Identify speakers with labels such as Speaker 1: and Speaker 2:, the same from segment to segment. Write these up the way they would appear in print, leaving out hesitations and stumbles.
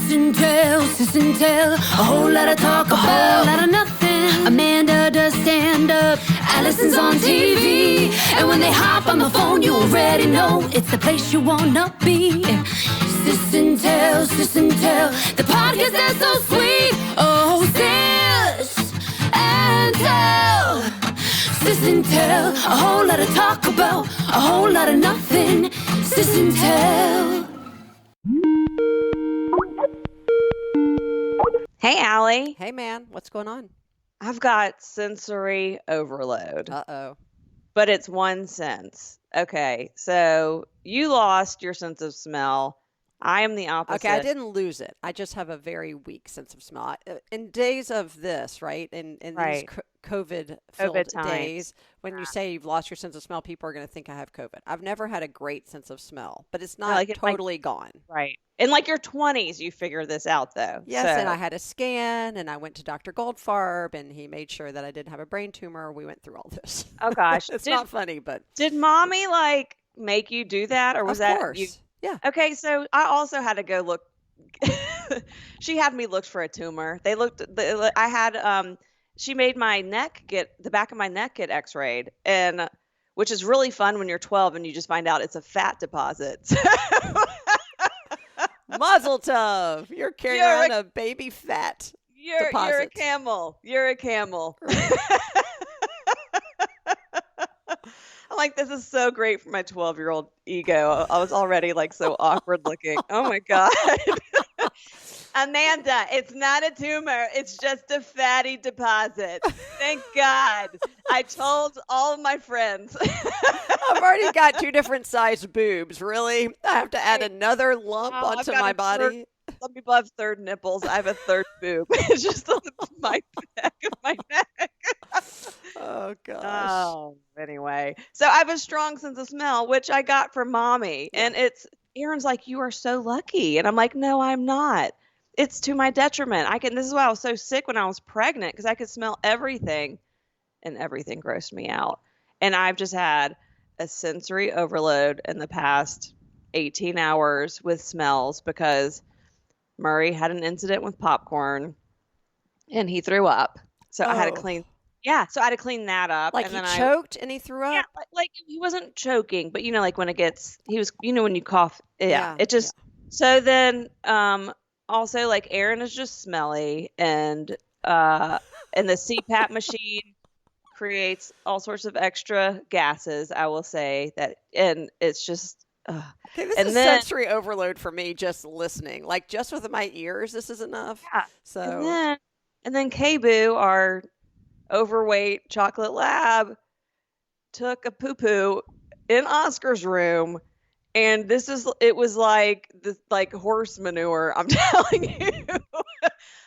Speaker 1: sis and tell, a whole lot of talk, a whole lot of nothing. Amanda does stand up, Alison's on TV, and when they hop on the phone, you already know it's the place you wanna be. Sis and tell, the podcast that's so sweet. Oh, sis and tell, sis and tell, a whole lot of talk about, a whole lot of nothing. Sis and tell.
Speaker 2: Hey, Allie.
Speaker 3: Hey, man. What's going on?
Speaker 2: I've got sensory overload.
Speaker 3: Uh-oh.
Speaker 2: But it's one sense. Okay, so you lost your sense of smell. I am the opposite.
Speaker 3: Okay, I didn't lose it. I just have a very weak sense of smell. In days of this, right, in
Speaker 2: Right.
Speaker 3: these COVID-filled
Speaker 2: times.
Speaker 3: days, when you say you've lost your sense of smell, people are going to think I have COVID. I've never had a great sense of smell, but it's not
Speaker 2: like it,
Speaker 3: totally gone.
Speaker 2: Right. In like your 20s, you figure this out, though.
Speaker 3: Yes,
Speaker 2: So-
Speaker 3: and I had a scan, and I went to Dr. Goldfarb, and he made sure that I didn't have a brain tumor. We went through all this.
Speaker 2: Oh, gosh.
Speaker 3: It's not funny, but...
Speaker 2: Did mommy, like, make you do that? Or was
Speaker 3: Of
Speaker 2: that
Speaker 3: course.
Speaker 2: you?
Speaker 3: Yeah.
Speaker 2: Okay, so I also had to go look. She had me looked for a tumor. I had, she made my the back of my neck get x-rayed, and which is really fun when you're 12 and you just find out it's a fat deposit.
Speaker 3: Mazel tov. You're carrying around a baby fat
Speaker 2: You're
Speaker 3: deposit.
Speaker 2: a camel. You're a camel. I'm like, this is so great for my 12-year-old ego. I was already like so awkward looking. Oh my God. Amanda, it's not a tumor. It's just a fatty deposit. Thank God. I told all of my friends.
Speaker 3: I've already got 2 different sized boobs. Really? I have to add another lump
Speaker 2: I've
Speaker 3: onto
Speaker 2: got
Speaker 3: my
Speaker 2: a
Speaker 3: body?
Speaker 2: Some people have third nipples. I have a third boob. It's just on my back of my neck.
Speaker 3: Oh, gosh.
Speaker 2: Oh, anyway. So I have a strong sense of smell, which I got from mommy. And Aaron's like, you are so lucky. And I'm like, no, I'm not. It's to my detriment. This is why I was so sick when I was pregnant, because I could smell everything and everything grossed me out. And I've just had a sensory overload in the past 18 hours with smells because Murray had an incident with popcorn and he threw up. So I had to clean. Yeah. So I had to clean that up.
Speaker 3: Like
Speaker 2: and
Speaker 3: he choked and he threw up?
Speaker 2: Yeah. Like he wasn't choking, but like when when you cough. Yeah. It just, so then, also, like, Aaron is just smelly, and the CPAP machine creates all sorts of extra gases, I will say, and it's just...
Speaker 3: Okay, this is sensory overload for me just listening. Like, just with my ears, this is enough.
Speaker 2: Yeah.
Speaker 3: So...
Speaker 2: And then K-Boo, our overweight chocolate lab, took a poo-poo in Oscar's room. And it was like this, like horse manure. I'm telling you.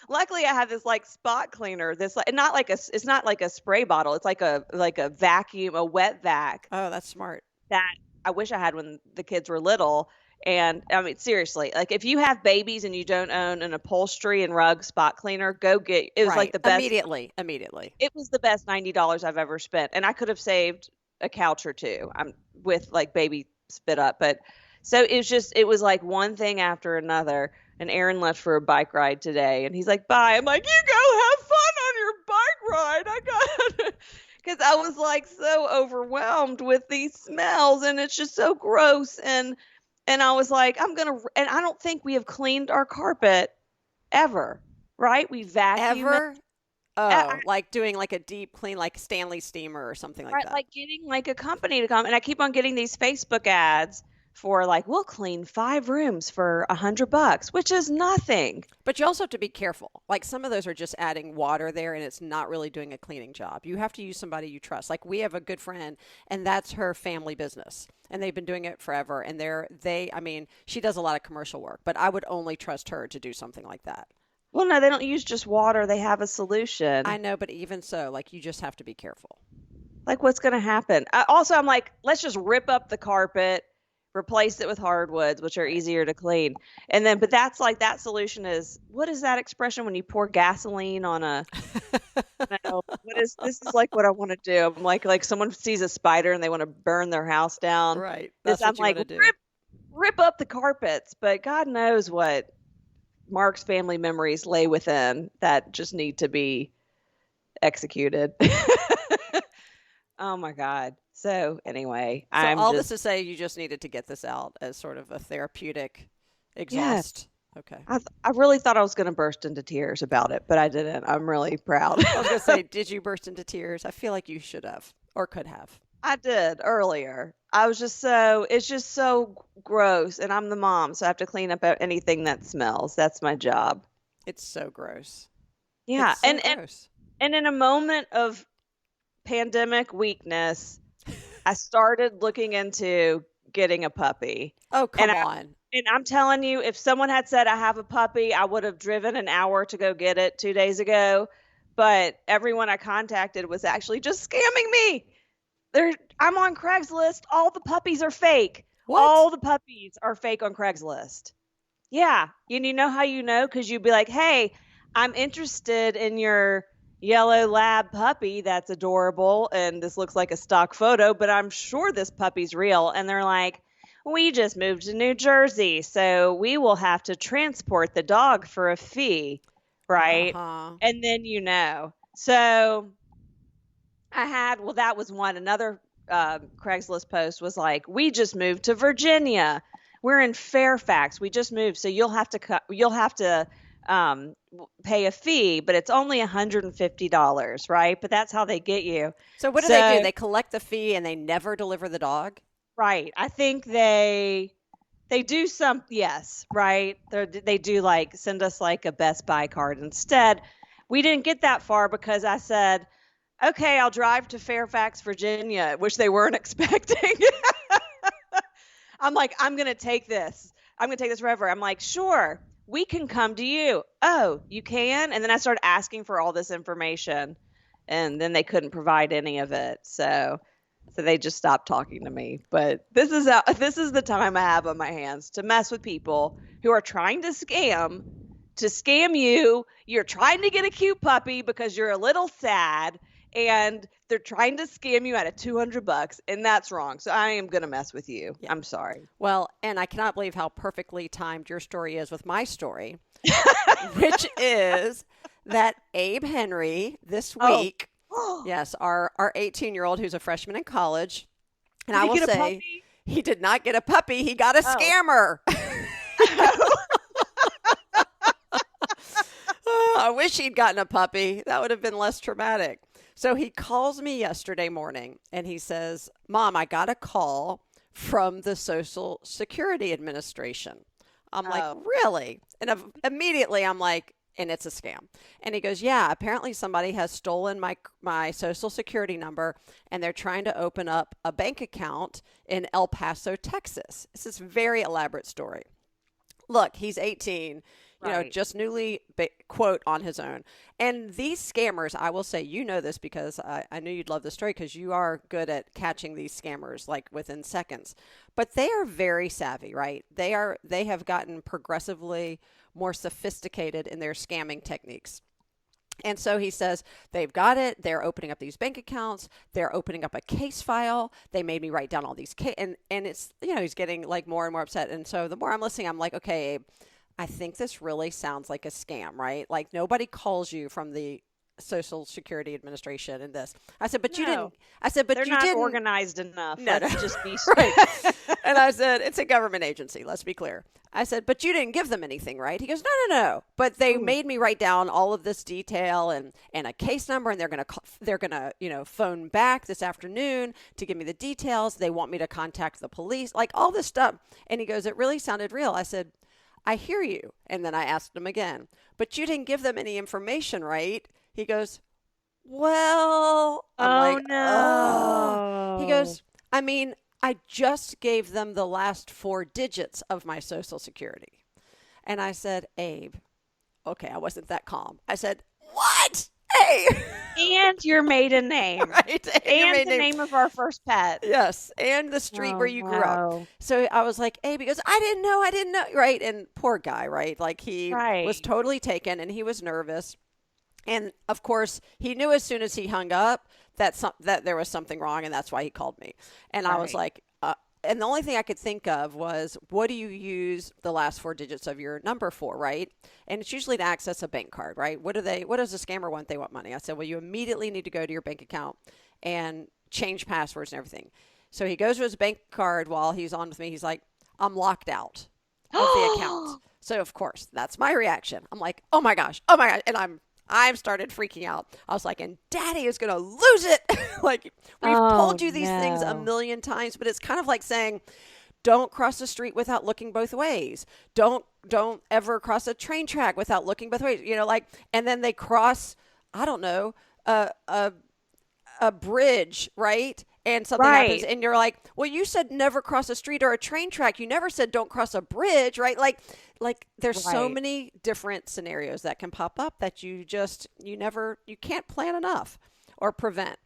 Speaker 2: Luckily, I had this like spot cleaner. It's not like a spray bottle. It's like a vacuum, a wet vac.
Speaker 3: Oh, that's smart.
Speaker 2: That I wish I had when the kids were little. And I mean, seriously, like if you have babies and you don't own an upholstery and rug spot cleaner, go get. It was like the best.
Speaker 3: Immediately.
Speaker 2: It was the best $90 I've ever spent, and I could have saved a couch or two. I'm with like baby spit up, but so it was like one thing after another. And Aaron left for a bike ride today, and he's like, bye. I'm like, you go have fun on your bike ride. I got because I was like so overwhelmed with these smells, and it's just so gross. And I was like, and I don't think we have cleaned our carpet ever, right? We vacuum
Speaker 3: Ever?
Speaker 2: it.
Speaker 3: Oh, like doing like a deep clean, like Stanley steamer or something like that.
Speaker 2: Like getting like a company to come, and I keep on getting these Facebook ads for like, we'll clean 5 rooms for $100, which is nothing.
Speaker 3: But you also have to be careful. Like some of those are just adding water there, and it's not really doing a cleaning job. You have to use somebody you trust. Like we have a good friend, and that's her family business, and they've been doing it forever. And I mean, she does a lot of commercial work, but I would only trust her to do something like that.
Speaker 2: Well, no, they don't use just water. They have a solution.
Speaker 3: I know, but even so, like you just have to be careful.
Speaker 2: Like what's going to happen? I'm like, let's just rip up the carpet, replace it with hardwoods, which are easier to clean. And then, but that's like, that solution is, what is that expression when you pour gasoline on this is like what I want to do. I'm like someone sees a spider and they want to burn their house down.
Speaker 3: Right. That's what
Speaker 2: I'm
Speaker 3: you
Speaker 2: like,
Speaker 3: want to do.
Speaker 2: rip up the carpets, but God knows what Mark's family memories lay within that just need to be executed. Oh my God. So anyway,
Speaker 3: So
Speaker 2: I'm
Speaker 3: all
Speaker 2: just,
Speaker 3: this to say, you just needed to get this out as sort of a therapeutic
Speaker 2: yeah,
Speaker 3: exhaust. Okay.
Speaker 2: I really thought I was going to burst into tears about it, but I didn't. I'm really proud.
Speaker 3: I was going to say, did you burst into tears? I feel like you should have or could have.
Speaker 2: I did earlier. I was just it's just so gross. And I'm the mom, so I have to clean up anything that smells. That's my job.
Speaker 3: It's so gross.
Speaker 2: Yeah.
Speaker 3: It's so gross.
Speaker 2: And in a moment of pandemic weakness, I started looking into getting a puppy.
Speaker 3: Oh, come on.
Speaker 2: And I'm telling you, if someone had said I have a puppy, I would have driven an hour to go get it 2 days ago. But everyone I contacted was actually just scamming me. I'm on Craigslist. All the puppies are fake.
Speaker 3: What?
Speaker 2: All the puppies are fake on Craigslist. Yeah. And you know how you know? Because you'd be like, hey, I'm interested in your yellow lab puppy that's adorable. And this looks like a stock photo, but I'm sure this puppy's real. And they're like, we just moved to New Jersey, so we will have to transport the dog for a fee. Right.
Speaker 3: Uh-huh.
Speaker 2: And then So that was one. Another Craigslist post was like, we just moved to Virginia. We're in Fairfax. We just moved. So you'll have to pay a fee, but it's only $150, right? But that's how they get you.
Speaker 3: So what do they do? They collect the fee and they never deliver the dog?
Speaker 2: Right. I think they do yes, right? They do like send us like a Best Buy card. Instead, we didn't get that far because I said, okay, I'll drive to Fairfax, Virginia, which they weren't expecting. I'm like, I'm going to take this. I'm going to take this forever. I'm like, sure, we can come to you. Oh, you can? And then I started asking for all this information, and then they couldn't provide any of it. So they just stopped talking to me. But this is the time I have on my hands to mess with people who are trying to scam you. You're trying to get a cute puppy because you're a little sad, and they're trying to scam you out of $200, and that's wrong. So I am going to mess with you. Yeah. I'm sorry.
Speaker 3: Well, and I cannot believe how perfectly timed your story is with my story, which is that Abe Henry this week, yes, our 18-year-old who's a freshman in college, and I will say he did not get a puppy. He got a scammer. I wish he'd gotten a puppy. That would have been less traumatic. So he calls me yesterday morning and he says, Mom, I got a call from the Social Security Administration. I'm like, really? And immediately I'm like, and it's a scam. And he goes, yeah, apparently somebody has stolen my Social Security number and they're trying to open up a bank account in El Paso, Texas. It's this very elaborate story. Look, he's 18. Just newly, quote, on his own. And these scammers, I will say, you know this because I knew you'd love the story because you are good at catching these scammers like within seconds. But they are very savvy, right? They have gotten progressively more sophisticated in their scamming techniques. And so he says, they've got it. They're opening up these bank accounts. They're opening up a case file. They made me write down all these and it's, he's getting like more and more upset. And so the more I'm listening, I'm like, okay, Abe, I think this really sounds like a scam, right? Like nobody calls you from the Social Security Administration in this. I said, but you didn't. I said, but
Speaker 2: they're
Speaker 3: you
Speaker 2: not
Speaker 3: didn't.
Speaker 2: Organized enough.
Speaker 3: No,
Speaker 2: Let's just be
Speaker 3: right. And I said, it's a government agency. Let's be clear. I said, but you didn't give them anything, right? He goes, no. But they made me write down all of this detail and a case number, and they're gonna phone back this afternoon to give me the details. They want me to contact the police, like all this stuff. And he goes, it really sounded real. I said, I hear you. And then I asked him again, but you didn't give them any information, right? He goes, well, I'm like,
Speaker 2: no.
Speaker 3: He goes, I mean, I just gave them the last 4 digits of my Social Security. And I said, Abe, okay, I wasn't that calm. I said, what? Abe.
Speaker 2: And your maiden name.
Speaker 3: Right.
Speaker 2: And the name of our first pet.
Speaker 3: Yes. And the street where you grew up. So I was like, Abe, he goes, I didn't know. Right. And poor guy, right? Like he was totally taken and he was nervous. And of course, he knew as soon as he hung up that there was something wrong, and that's why he called me. And I was like, and the only thing I could think of was, what do you use the last 4 digits of your number for, right? And it's usually to access a bank card, right? What does a scammer want? They want money. I said, well, you immediately need to go to your bank account and change passwords and everything. So he goes to his bank card while he's on with me. He's like, I'm locked out of the account. So of course, that's my reaction. I'm like, oh my gosh. And I started freaking out. I was like, and Daddy is going to lose it. Like, we've told you these things a million times, but it's kind of like saying, don't cross the street without looking both ways. Don't ever cross a train track without looking both ways. And then they cross, I don't know, a bridge, right? And something happens, and you're like, well, you said never cross a street or a train track. You never said don't cross a bridge, right? Like there's so many different scenarios that can pop up that you can't plan enough or prevent.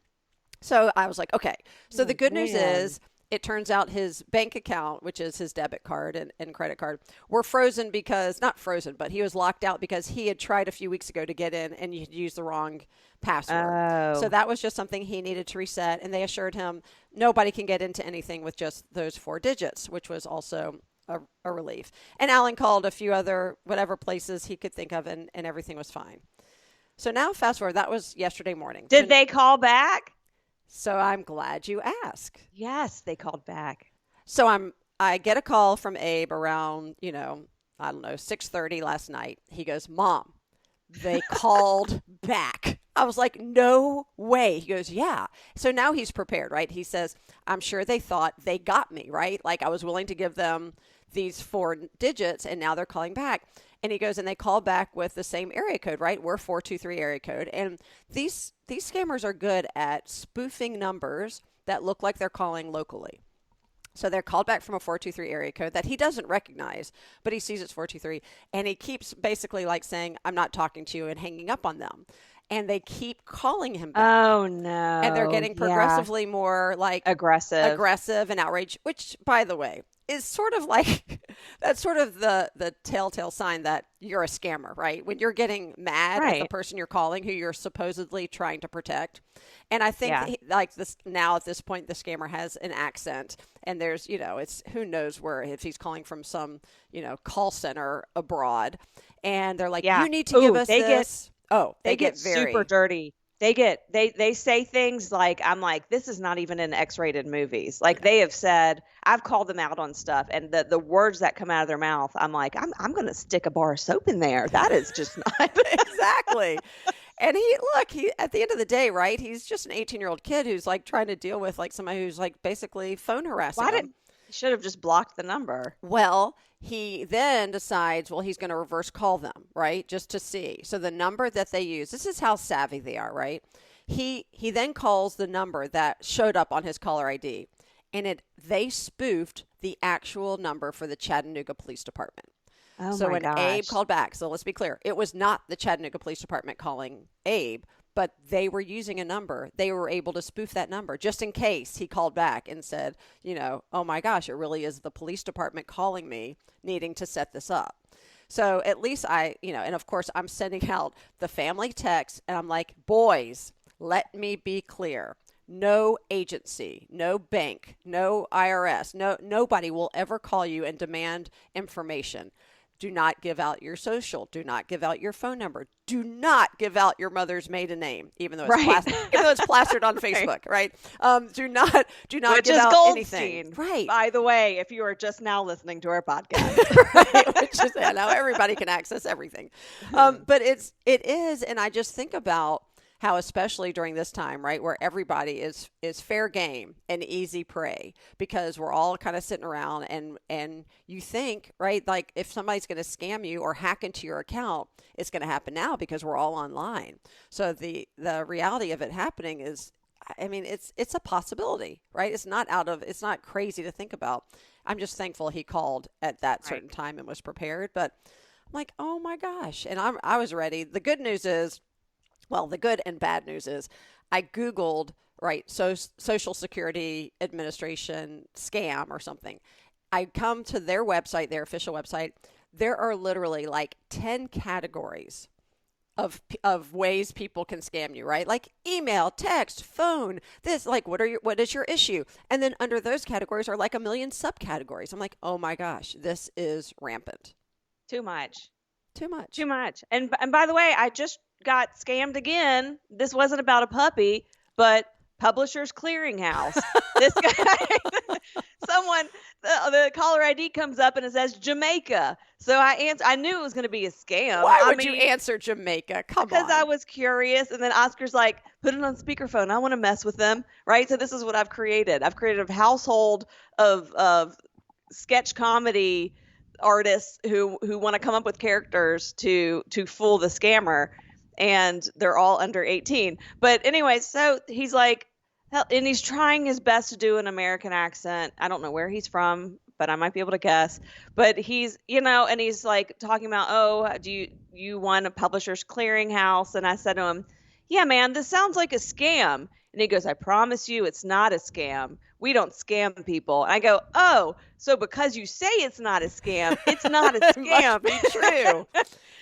Speaker 3: So I was like, okay. So the good news is, it turns out his bank account, which is his debit card and credit card, were frozen not frozen, but he was locked out because he had tried a few weeks ago to get in and you used the wrong password. So that was just something he needed to reset. And they assured him nobody can get into anything with just those 4 digits, which was also a relief. And Alan called a few other whatever places he could think of, and everything was fine. So now fast forward, that was yesterday morning.
Speaker 2: Did they call back?
Speaker 3: So I'm glad you asked.
Speaker 2: Yes, they called back.
Speaker 3: So I get a call from Abe around, I don't know, 6:30 last night. He goes, Mom, they called back. I was like, no way. He goes, yeah. So now he's prepared, right? He says, I'm sure they thought they got me, right? Like I was willing to give them these 4 digits and now they're calling back. And he goes, and they call back with the same area code, right? We're 423 area code. And these scammers are good at spoofing numbers that look like they're calling locally. So they're called back from a 423 area code that he doesn't recognize, but he sees it's 423. And he keeps basically like saying, I'm not talking to you, and hanging up on them. And they keep calling him back.
Speaker 2: Oh, no.
Speaker 3: And they're getting progressively more like aggressive and outraged, which, by the way, is sort of like, that's sort of the telltale sign that you're a scammer, right? When you're getting mad at the person you're calling who you're supposedly trying to protect. And I think like this now at this point, the scammer has an accent, and there's, it's who knows where, if he's calling from some, call center abroad, and they're like, you need to give us this. They get very
Speaker 2: super dirty. They say things like, I'm like, this is not even in X-rated movies. Like they have said, I've called them out on stuff, and the words that come out of their mouth, I'm like, I'm going to stick a bar of soap in there. That is just not
Speaker 3: exactly. And he at the end of the day, right? He's just an 18-year-old kid who's like trying to deal with like somebody who's like basically phone harassing him.
Speaker 2: He should have just blocked the number.
Speaker 3: Well, he then decides, he's going to reverse call them, right? Just to see. So the number that they use, this is how savvy they are, right? He then calls the number that showed up on his caller ID, and they spoofed the actual number for the Chattanooga Police Department.
Speaker 2: Oh
Speaker 3: so
Speaker 2: my
Speaker 3: when
Speaker 2: gosh.
Speaker 3: Abe called back, so let's be clear, it was not the Chattanooga Police Department calling Abe, but they were using a number. They were able to spoof that number just in case he called back and said, oh my gosh, it really is the police department calling me, needing to set this up. So at least and of course I'm sending out the family text, and I'm like, boys, let me be clear. No agency, no bank, no IRS, nobody will ever call you and demand information. Do not give out your social. Do not give out your phone number. Do not give out your mother's maiden name, even though it's plastered on Facebook, right? Do not
Speaker 2: Which
Speaker 3: give
Speaker 2: is
Speaker 3: out
Speaker 2: Goldstein,
Speaker 3: anything. Right.
Speaker 2: By the way, if you are just now listening to our podcast,
Speaker 3: right? Which is now everybody can access everything. But it is, and I just think about how, especially during this time, right, where everybody is fair game and easy prey, because we're all kind of sitting around and you think, right, like if somebody's going to scam you or hack into your account, it's going to happen now because we're all online. So the reality of it happening is, I mean, it's a possibility, right? It's not crazy to think about. I'm just thankful he called at that certain time and was prepared. But I'm like, oh my gosh. And I was ready. The good news is, the good and bad news is I Googled, right, Social Security Administration scam or something. I come to their website, their official website. There are literally like 10 categories of ways people can scam you, right? Like email, text, phone, this, like, what is your issue? And then under those categories are like a million subcategories. I'm like, oh my gosh, this is rampant.
Speaker 2: Too much.
Speaker 3: Too much.
Speaker 2: Too much. And by the way, I just got scammed again. This wasn't about a puppy, but Publishers Clearinghouse. This guy, someone, the caller ID comes up and it says Jamaica. So I knew it was going to be a scam.
Speaker 3: Why would you answer Jamaica? Come on.
Speaker 2: Because I was curious. And then Oscar's like, put it on speakerphone. I want to mess with them. Right. So this is what I've created. I've created a household of sketch comedy artists who want to come up with characters to fool the scammer. And they're all under 18. But anyway, so he's like, and he's trying his best to do an American accent. I don't know where he's from, but I might be able to guess. But he's, and he's like talking about, oh, do you want a Publishers Clearinghouse? And I said to him, yeah, man, this sounds like a scam. And he goes, I promise you it's not a scam. We don't scam people. And I go, oh, so because you say it's not a scam, it's not a scam.
Speaker 3: Must be true.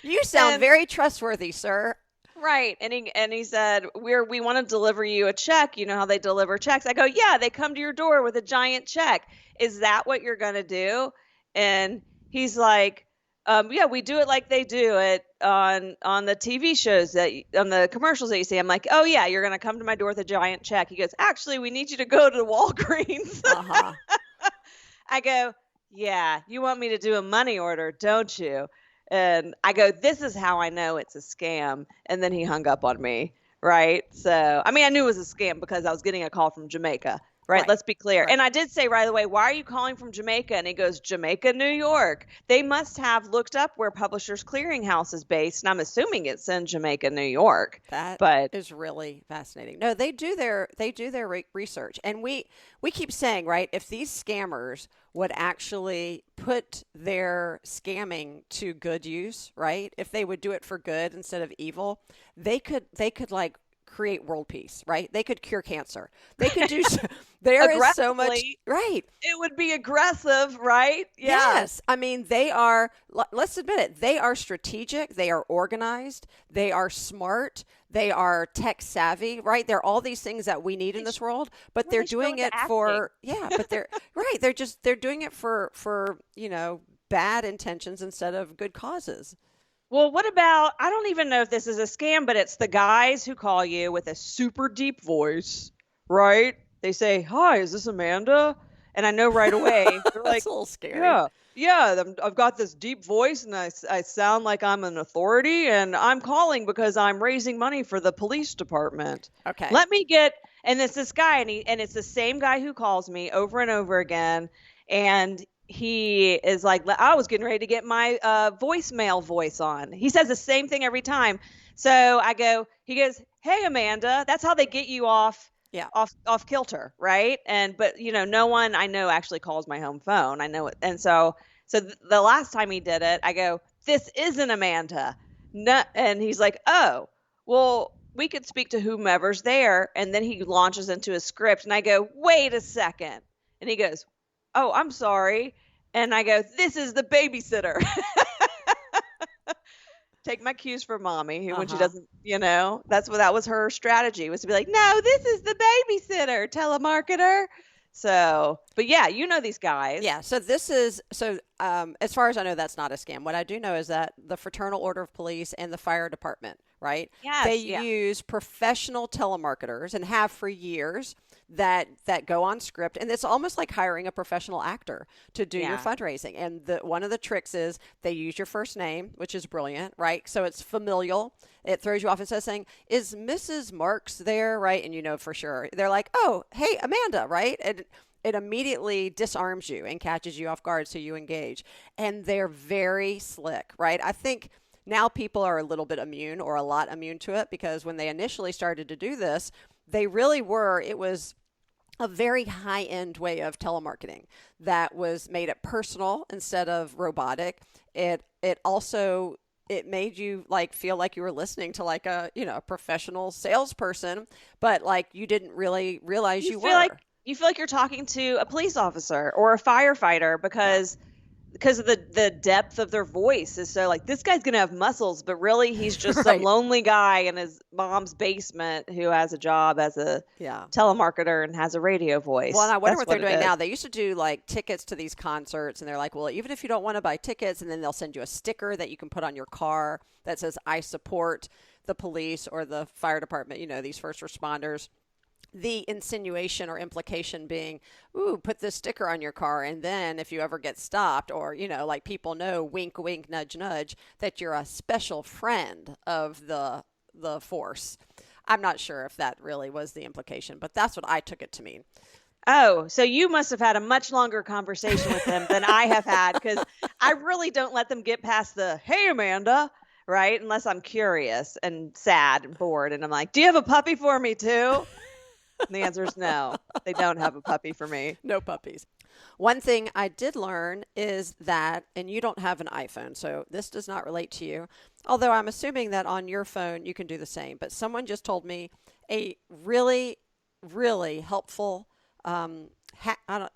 Speaker 3: You sound very trustworthy, sir.
Speaker 2: Right. And he said, we want to deliver you a check. You know how they deliver checks? I go, yeah, they come to your door with a giant check. Is that what you're going to do? And he's like, yeah, we do it like they do it on the TV shows on the commercials that you see. I'm like, oh yeah, you're going to come to my door with a giant check. He goes, actually, we need you to go to Walgreens.
Speaker 3: Uh-huh.
Speaker 2: I go, yeah, you want me to do a money order, don't you? And I go, this is how I know it's a scam. And then he hung up on me. Right. So, I mean, I knew it was a scam because I was getting a call from Jamaica. Right. Let's be clear. Right. And I did say right away, why are you calling from Jamaica? And he goes, Jamaica, New York. They must have looked up where Publishers Clearinghouse is based. And I'm assuming it's in Jamaica, New York.
Speaker 3: That is really fascinating. No, they do their research. And we keep saying, right, if these scammers would actually put their scamming to good use, right? If they would do it for good instead of evil, they could like create world peace, right? They could cure cancer. They could do there is so much, right?
Speaker 2: It would be aggressive, right? Yeah.
Speaker 3: Yes. I mean, they are, let's admit it, they are strategic, they are organized, they are smart, they are tech savvy, right? They're all these things that we need in this world, but they're doing it for, but they're, right. They're doing it for, bad intentions instead of good causes.
Speaker 2: Well, what about, I don't even know if this is a scam, but it's the guys who call you with a super deep voice, right? They say, hi, is this Amanda? And I know right away. They're like,
Speaker 3: that's a little scary.
Speaker 2: Yeah, I've got this deep voice and I sound like I'm an authority and I'm calling because I'm raising money for the police department.
Speaker 3: Okay.
Speaker 2: And it's this guy and it's the same guy who calls me over and over again. And he is like, I was getting ready to get my voicemail voice on. He says the same thing every time. So he goes, hey, Amanda, that's how they get you off kilter. Right. But no one I know actually calls my home phone. I know it. And so the last time he did it, I go, this isn't Amanda. No. And he's like, oh, well, we could speak to whomever's there. And then he launches into a script and I go, wait a second. And he goes, oh, I'm sorry. And I go, this is the babysitter. Take my cues from mommy when she doesn't, that was her strategy, was to be like, no, this is the babysitter, telemarketer. So, but yeah, these guys.
Speaker 3: Yeah. So as far as I know, that's not a scam. What I do know is that the Fraternal Order of Police and the fire department, right?
Speaker 2: Yes,
Speaker 3: they use professional telemarketers and have for years that go on script. And it's almost like hiring a professional actor to do your fundraising. And one of the tricks is they use your first name, which is brilliant, right? So it's familial. It throws you off instead of saying, is Mrs. Marks there, right? And for sure. They're like, oh, hey, Amanda, right? And it immediately disarms you and catches you off guard, so you engage. And they're very slick, right? I think now people are a little bit immune or a lot immune to it because when they initially started to do this, they really were, it was a very high-end way of telemarketing that was made it personal instead of robotic. It also made you feel like you were listening to a professional salesperson, but you didn't really realize you were.
Speaker 2: You feel like you're talking to a police officer or a firefighter because because of the depth of their voice is so like, this guy's gonna have muscles, but really he's just some
Speaker 3: Right.
Speaker 2: lonely guy in his mom's basement who has a job as a
Speaker 3: Yeah.
Speaker 2: telemarketer and has a radio voice.
Speaker 3: Well, and I wonder
Speaker 2: That's
Speaker 3: what they're
Speaker 2: it
Speaker 3: doing
Speaker 2: is.
Speaker 3: now. They used to do like tickets to these concerts, and they're like, well, even if you don't want to buy tickets, and then they'll send you a sticker that you can put on your car that says, I support the police or the fire department, these first responders. The insinuation or implication being, ooh, put this sticker on your car, and then if you ever get stopped, or like people know, wink wink, nudge nudge, that you're a special friend of the force. I'm not sure if that really was the implication, but that's what I took it to mean.
Speaker 2: Oh, so you must have had a much longer conversation with them than I have had, because I really don't let them get past the, hey, Amanda, right? Unless I'm curious and sad and bored. And I'm like, do you have a puppy for me too? And the answer is no. They don't have a puppy for me.
Speaker 3: No puppies. One thing I did learn is that, and you don't have an iPhone, so this does not relate to you, although I'm assuming that on your phone you can do the same. But someone just told me a really, really helpful, not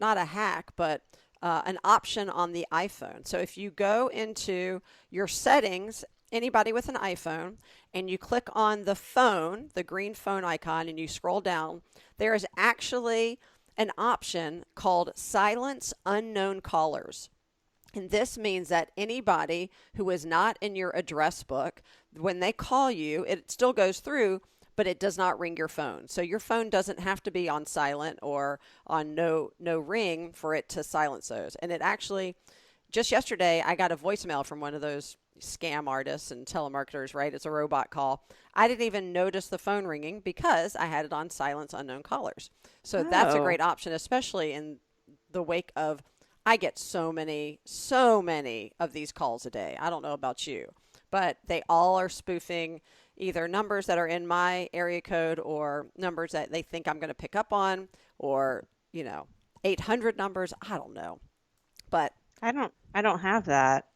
Speaker 3: a hack, but an option on the iPhone. So if you go into your settings, anybody with an iPhone, and you click on the phone, the green phone icon, and you scroll down, there is actually an option called Silence Unknown Callers. And this means that anybody who is not in your address book, when they call you, it still goes through, but it does not ring your phone. So your phone doesn't have to be on silent or on no ring for it to silence those. And it actually, just yesterday, I got a voicemail from one of those scam artists and telemarketers, right? It's a robot call. I didn't even notice the phone ringing because I had it on Silence Unknown Callers. So that's a great option, especially in the wake of, I get so many of these calls a day. I don't know about you, but they all are spoofing either numbers that are in my area code or numbers that they think I'm going to pick up on, or, 800 numbers. I don't know, but
Speaker 2: I don't have that.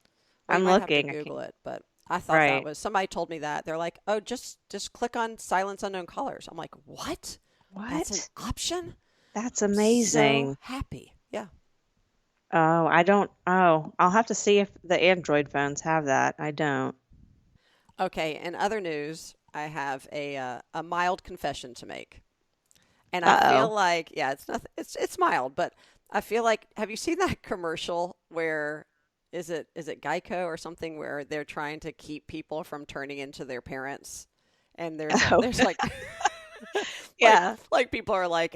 Speaker 2: I'm
Speaker 3: might
Speaker 2: looking.
Speaker 3: have to Google it, but I thought that was, somebody told me that. They're like, oh, just click on Silence Unknown Callers. I'm like, what?
Speaker 2: What?
Speaker 3: That's an option?
Speaker 2: That's amazing.
Speaker 3: So happy. Yeah.
Speaker 2: Oh, I don't. Oh, I'll have to see if the Android phones have that. I don't.
Speaker 3: Okay. In other news, I have a mild confession to make. And I feel like, yeah, it's nothing. It's mild, but I feel like, have you seen that commercial where is it Geico or something, where they're trying to keep people from turning into their parents? And there's like
Speaker 2: Yeah.
Speaker 3: like people are like,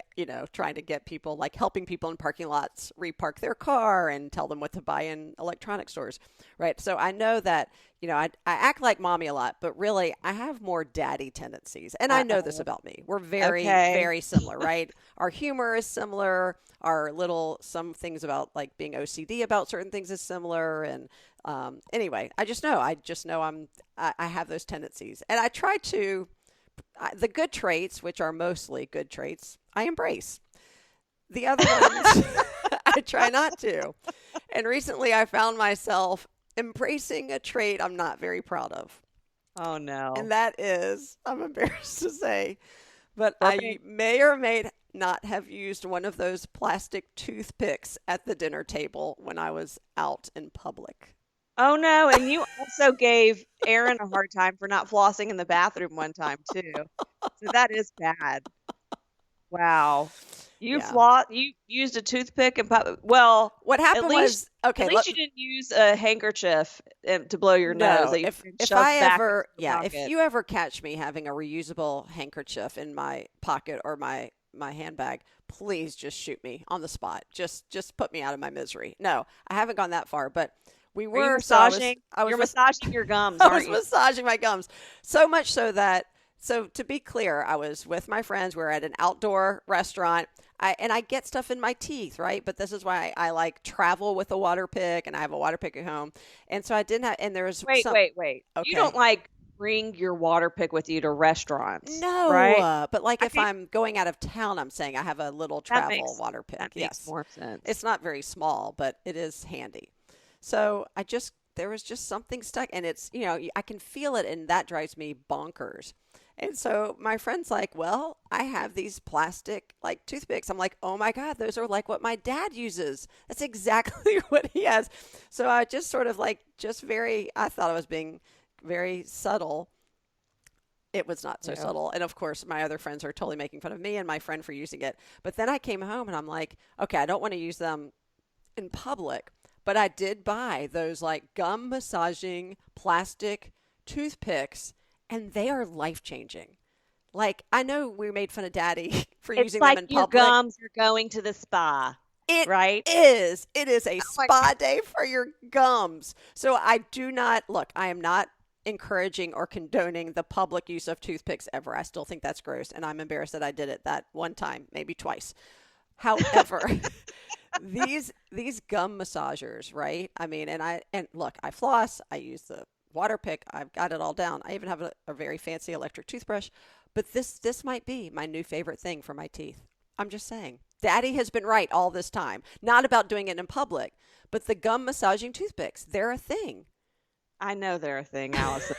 Speaker 3: trying to get people, like helping people in parking lots repark their car and tell them what to buy in electronic stores, right? So I know that, I act like mommy a lot, but really I have more daddy tendencies. And I know this about me. We're very, very similar, right? Our humor is similar. Some things about like being OCD about certain things is similar. And anyway, I just know I have those tendencies. And I try to, the good traits, which are mostly good traits, I embrace. The other ones, I try not to. And recently I found myself embracing a trait I'm not very proud of.
Speaker 2: Oh, no.
Speaker 3: And that is, I'm embarrassed to say, but I may or may not have used one of those plastic toothpicks at the dinner table when I was out in public.
Speaker 2: Oh, no. And you also gave Aaron a hard time for not flossing in the bathroom one time, too. So that is bad. Wow. You used a toothpick and well,
Speaker 3: what happened was, okay,
Speaker 2: at least you didn't use a handkerchief to blow your nose.
Speaker 3: If you ever catch me having a reusable handkerchief in my pocket or my handbag, please just shoot me on the spot. Just put me out of my misery. No, I haven't gone that far, but we were
Speaker 2: massaging. You're massaging your gums.
Speaker 3: I was massaging my gums, so much so that. So to be clear, I was with my friends. We were at an outdoor restaurant. I get stuff in my teeth, right? But this is why I like travel with a water pick, and I have a water pick at home. And so I didn't have. And there's
Speaker 2: wait.
Speaker 3: Okay.
Speaker 2: You don't like bring your water pick with you to restaurants?
Speaker 3: No,
Speaker 2: right?
Speaker 3: But like if I'm going out of town, I'm saying I have a little travel water pick.
Speaker 2: That makes more sense.
Speaker 3: It's not very small, but it is handy. So there was just something stuck, and it's I can feel it, and that drives me bonkers. And so my friend's like, well, I have these plastic like toothpicks. I'm like, oh my God, those are like what my dad uses. That's exactly what he has. So I just sort of like, I thought I was being very subtle. It was not so subtle. And of course, my other friends are totally making fun of me and my friend for using it. But then I came home and I'm like, okay, I don't want to use them in public, but I did buy those like gum massaging plastic toothpicks, and they are life changing. Like, I know we made fun of Daddy for using them in public.
Speaker 2: It's like your gums are going to the spa. Right?
Speaker 3: It is a spa day for your gums. So I am not encouraging or condoning the public use of toothpicks ever. I still think that's gross, and I'm embarrassed that I did it that one time, maybe twice. However, these gum massagers, right? I mean, and look, I floss, I use the water pick, I've got it all down. I even have a very fancy electric toothbrush, but this might be my new favorite thing for my teeth. I'm just saying. Daddy has been right all this time. Not about doing it in public, but the gum massaging toothpicks, they're a thing.
Speaker 2: I know they're a thing, Allison.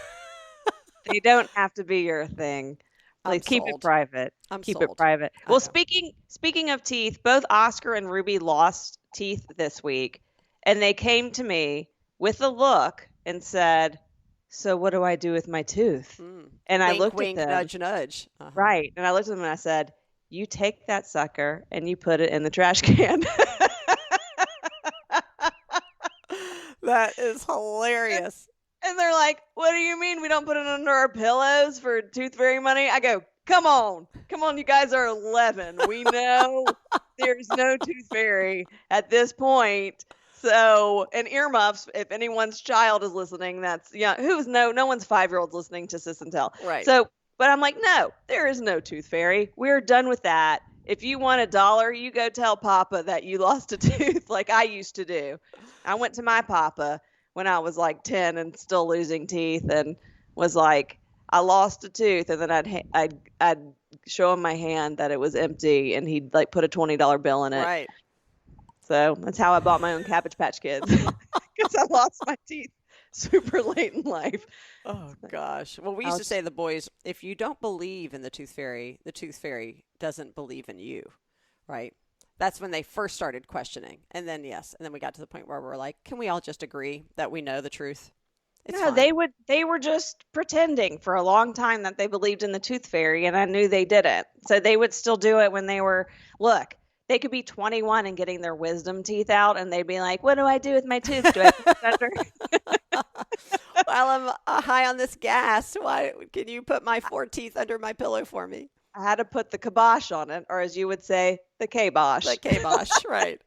Speaker 2: They don't have to be your thing. Please keep it private. Keep it private. Well, speaking of teeth, both Oscar and Ruby lost teeth this week, and they came to me with a look and said, "So what do I do with my tooth?" And I looked at them.
Speaker 3: Nudge, nudge.
Speaker 2: Right. And I looked at them and I said, "You take that sucker and you put it in the trash can."
Speaker 3: That is hilarious.
Speaker 2: And they're like, "What do you mean we don't put it under our pillows for tooth fairy money?" I go, Come on, you guys are 11. We know there's no tooth fairy at this point. So, and earmuffs, if anyone's child is listening, that's, no one's 5-year-old's listening to Sis and Tell.
Speaker 3: Right.
Speaker 2: So, but I'm like, no, there is no tooth fairy. We're done with that. If you want $1, you go tell Papa that you lost a tooth like I used to do. I went to my Papa when I was like 10 and still losing teeth and was like, I lost a tooth, and then I'd show him my hand that it was empty, and he'd like put a $20 bill in it.
Speaker 3: Right.
Speaker 2: So that's how I bought my own Cabbage Patch Kids, because I lost my teeth super late in life.
Speaker 3: Oh gosh. Well, we used to say to the boys, if you don't believe in the tooth fairy doesn't believe in you, right? That's when they first started questioning, and then we got to the point where we're like, can we all just agree that we know the truth?
Speaker 2: No, they were just pretending for a long time that they believed in the tooth fairy, and I knew they didn't. So they would still do it when they could be 21 and getting their wisdom teeth out, and they'd be like, "What do I do with my tooth? Do I put it under?"
Speaker 3: While I'm high on this gas, why can you put my 4 teeth under my pillow for me?
Speaker 2: I had to put the kibosh on it, or as you would say, the kibosh.
Speaker 3: The kibosh, right.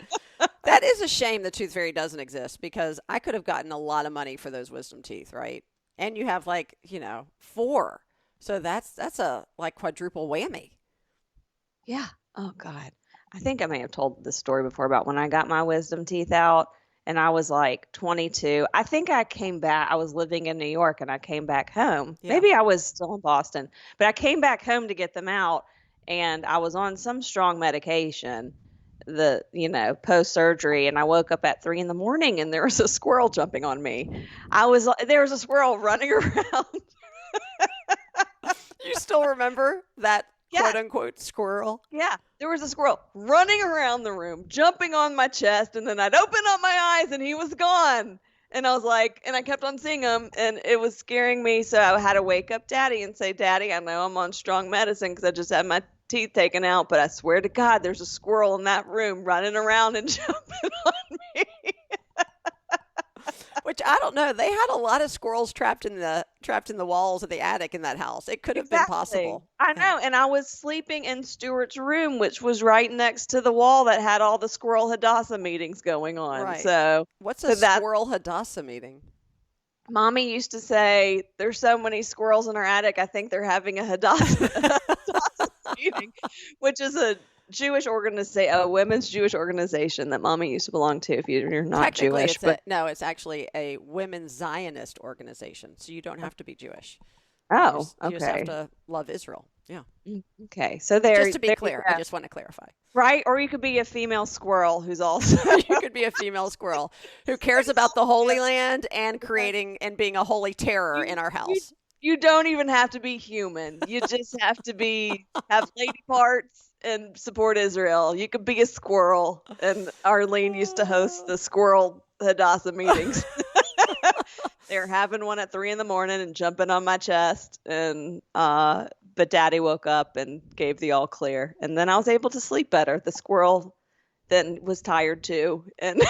Speaker 3: That is a shame the tooth fairy doesn't exist, because I could have gotten a lot of money for those wisdom teeth, right? And you have 4. So that's a like quadruple whammy.
Speaker 2: Yeah. Oh God. I think I may have told this story before about when I got my wisdom teeth out and I was like 22. I think I came back. I was living in New York and I came back home. Yeah. Maybe I was still in Boston, but I came back home to get them out, and I was on some strong medication, post surgery, and I woke up at 3 a.m. and there was a squirrel jumping on me. There was a squirrel running around.
Speaker 3: You still remember that? Yeah. Quote unquote squirrel.
Speaker 2: Yeah, there was a squirrel running around the room, jumping on my chest, and then I'd open up my eyes and he was gone. And I was like, and I kept on seeing him, and it was scaring me. So I had to wake up Daddy and say, "Daddy, I know I'm on strong medicine because I just had my teeth taken out, but I swear to God, there's a squirrel in that room running around and jumping on me."
Speaker 3: Which I don't know. They had a lot of squirrels trapped in the walls of the attic in that house. It could have been possible.
Speaker 2: I know. And I was sleeping in Stuart's room, which was right next to the wall that had all the squirrel Hadassah meetings going on.
Speaker 3: Right.
Speaker 2: So
Speaker 3: what's a squirrel Hadassah meeting?
Speaker 2: Mommy used to say, "There's so many squirrels in our attic, I think they're having a Hadassah meeting," which is a Jewish organization, a women's Jewish organization that Mommy used to belong to. If you're not Jewish,
Speaker 3: it's actually a women's Zionist organization, so you don't have to be Jewish.
Speaker 2: Oh,
Speaker 3: you just have to love Israel. Yeah.
Speaker 2: Okay, so just
Speaker 3: to be clear, I just want to clarify.
Speaker 2: Right, or you could be a female squirrel who's also
Speaker 3: you could be a female squirrel who cares about the Holy Land and creating and being a holy terror in our house.
Speaker 2: You don't even have to be human. You just have to have lady parts and support Israel. You could be a squirrel. And Arlene used to host the squirrel Hadassah meetings. They were having one at 3 a.m. and jumping on my chest. And but Daddy woke up and gave the all clear. And then I was able to sleep better. The squirrel then was tired too. And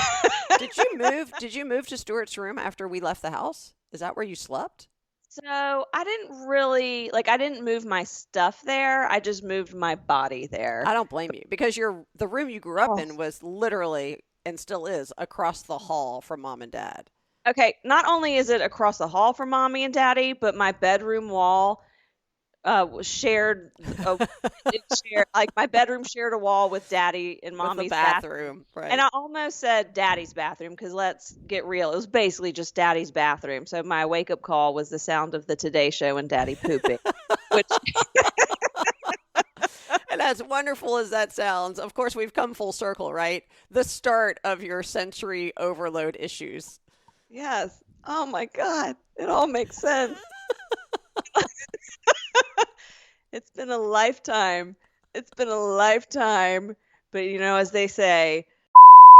Speaker 3: Did you move to Stuart's room after we left the house? Is that where you slept?
Speaker 2: So I didn't move my stuff there. I just moved my body there.
Speaker 3: I don't blame you, because the room you grew up
Speaker 2: Oh.
Speaker 3: in was literally, and still is, across the hall from Mom and Dad.
Speaker 2: Okay, not only is it across the hall from Mommy and Daddy, but my bedroom wall was shared. Like my bedroom shared a wall with Daddy and
Speaker 3: With the
Speaker 2: Mommy's
Speaker 3: bathroom, right?
Speaker 2: And I almost said Daddy's bathroom because let's get real. It was basically just Daddy's bathroom. So my wake up call was the sound of the Today Show and Daddy pooping, which
Speaker 3: And as wonderful as that sounds, of course, we've come full circle, right? The start of your sensory overload issues.
Speaker 2: yes. Oh my God. It all makes sense. It's been a lifetime. It's been a lifetime. But as they say,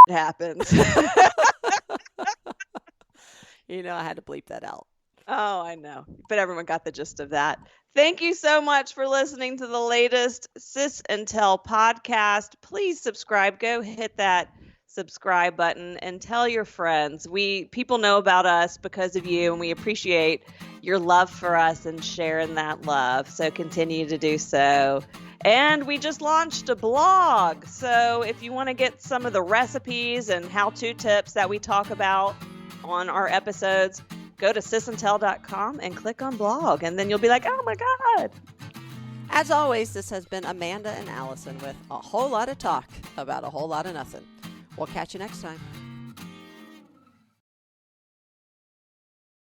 Speaker 2: it happens.
Speaker 3: I had to bleep that out.
Speaker 2: Oh, I know. But everyone got the gist of that. Thank you so much for listening to the latest Sis and Tell podcast. Please subscribe. Go hit that subscribe button and tell your friends. People know about us because of you, and we appreciate your love for us and sharing that love. So continue to do so. And we just launched a blog. So if you want to get some of the recipes and how-to tips that we talk about on our episodes, go to sisandtell.com and click on blog. And then you'll be like, oh my God.
Speaker 3: As always, this has been Amanda and Alison with a whole lot of talk about a whole lot of nothing. We'll catch you next time.